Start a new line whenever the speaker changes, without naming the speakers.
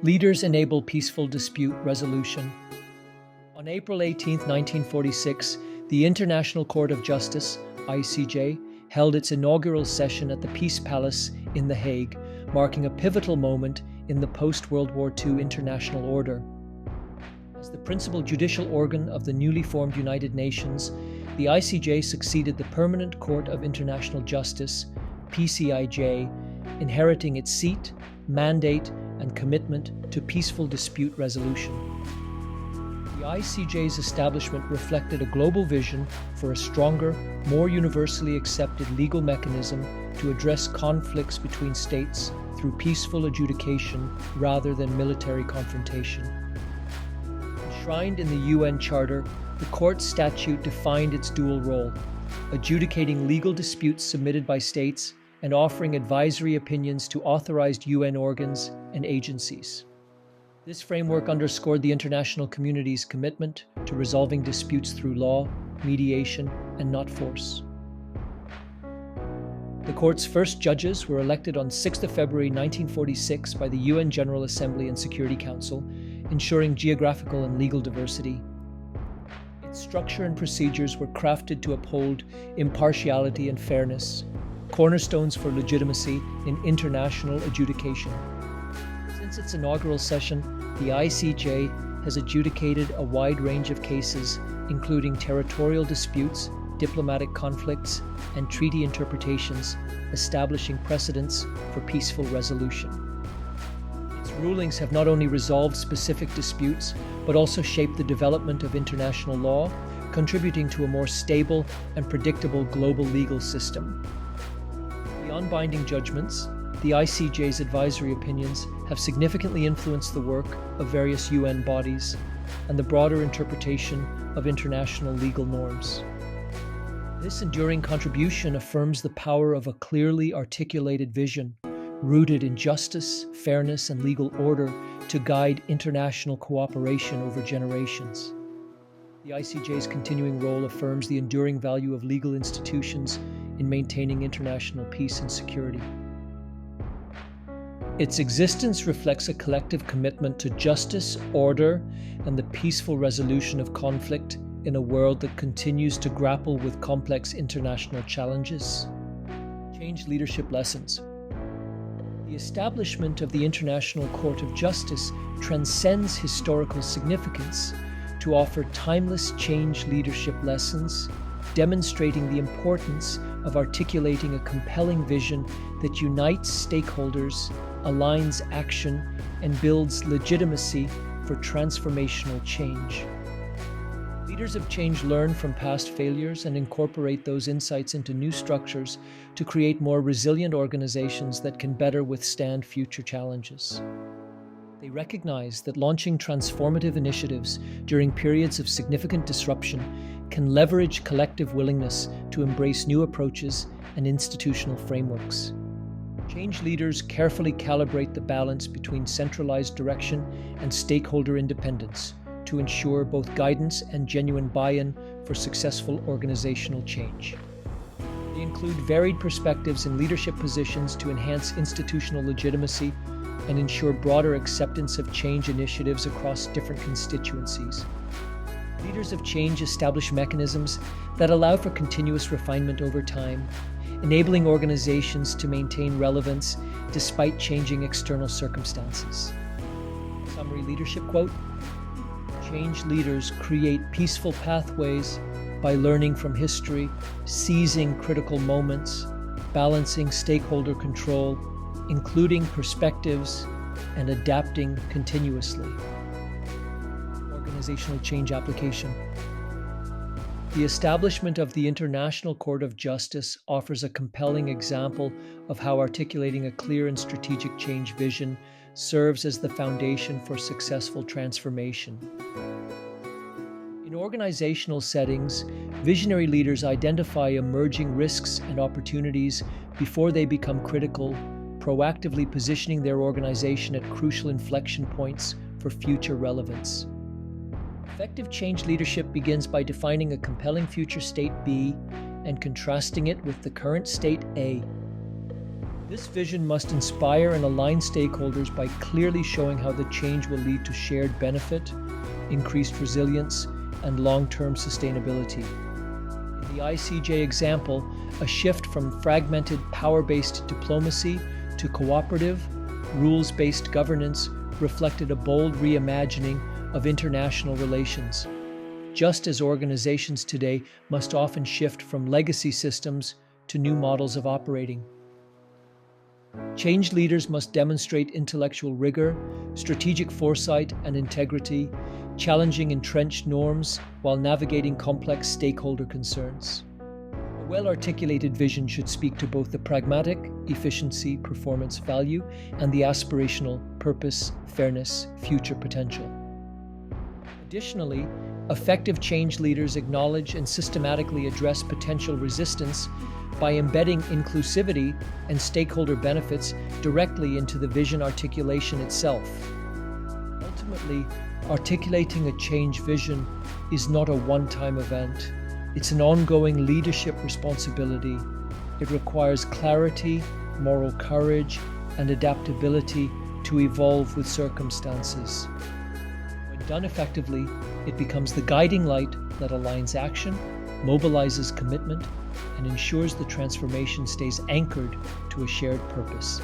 Leaders enable peaceful dispute resolution. On April 18, 1946, the International Court of Justice, ICJ, held its inaugural session at the Peace Palace in The Hague, marking a pivotal moment in the post-World War II international order. As the principal judicial organ of the newly formed United Nations, the ICJ succeeded the Permanent Court of International Justice, PCIJ, inheriting its seat, mandate, and commitment to peaceful dispute resolution. The ICJ's establishment reflected a global vision for a stronger, more universally accepted legal mechanism to address conflicts between states through peaceful adjudication rather than military confrontation. Enshrined in the UN Charter, the Court's statute defined its dual role, adjudicating legal disputes submitted by states and offering advisory opinions to authorized UN organs and agencies. This framework underscored the international community's commitment to resolving disputes through law, mediation, and not force. The Court's first judges were elected on 6 February 1946 by the UN General Assembly and Security Council, ensuring geographical and legal diversity. Its structure and procedures were crafted to uphold impartiality and fairness, cornerstones for legitimacy in international adjudication. Since its inaugural session, the ICJ has adjudicated a wide range of cases, including territorial disputes, diplomatic conflicts, and treaty interpretations, establishing precedents for peaceful resolution. Its rulings have not only resolved specific disputes, but also shaped the development of international law, contributing to a more stable and predictable global legal system. Beyond binding judgments, the ICJ's advisory opinions have significantly influenced the work of various UN bodies and the broader interpretation of international legal norms. This enduring contribution affirms the power of a clearly articulated vision, rooted in justice, fairness, and legal order to guide international cooperation over generations. The ICJ's continuing role affirms the enduring value of legal institutions in maintaining international peace and security. Its existence reflects a collective commitment to justice, order, and the peaceful resolution of conflict in a world that continues to grapple with complex international challenges. Change leadership lessons. The establishment of the International Court of Justice transcends historical significance to offer timeless change leadership lessons, demonstrating the importance of articulating a compelling vision that unites stakeholders, aligns action, and builds legitimacy for transformational change. Leaders of change learn from past failures and incorporate those insights into new structures to create more resilient organizations that can better withstand future challenges. They recognize that launching transformative initiatives during periods of significant disruption can leverage collective willingness to embrace new approaches and institutional frameworks. Change leaders carefully calibrate the balance between centralized direction and stakeholder independence to ensure both guidance and genuine buy-in for successful organizational change. They include varied perspectives in leadership positions to enhance institutional legitimacy and ensure broader acceptance of change initiatives across different constituencies. Leaders of change establish mechanisms that allow for continuous refinement over time, enabling organizations to maintain relevance despite changing external circumstances. Summary leadership quote: "Change leaders create peaceful pathways by learning from history, seizing critical moments, balancing stakeholder control, including perspectives, and adapting continuously." Organizational change application. The establishment of the International Court of Justice offers a compelling example of how articulating a clear and strategic change vision serves as the foundation for successful transformation. In organizational settings, visionary leaders identify emerging risks and opportunities before they become critical, proactively positioning their organization at crucial inflection points for future relevance. Effective change leadership begins by defining a compelling future state B and contrasting it with the current state A. This vision must inspire and align stakeholders by clearly showing how the change will lead to shared benefit, increased resilience, and long-term sustainability. In the ICJ example, a shift from fragmented power-based diplomacy to cooperative, rules-based governance reflected a bold reimagining of international relations. Just as organizations today must often shift from legacy systems to new models of operating. Change leaders must demonstrate intellectual rigor, strategic foresight, and integrity, challenging entrenched norms while navigating complex stakeholder concerns. A well-articulated vision should speak to both the pragmatic, efficiency, performance, value, and the aspirational, purpose, fairness, future potential. Additionally, effective change leaders acknowledge and systematically address potential resistance by embedding inclusivity and stakeholder benefits directly into the vision articulation itself. Ultimately, articulating a change vision is not a one-time event. It's an ongoing leadership responsibility. It requires clarity, moral courage, and adaptability to evolve with circumstances. When done effectively, it becomes the guiding light that aligns action, mobilizes commitment, and ensures the transformation stays anchored to a shared purpose.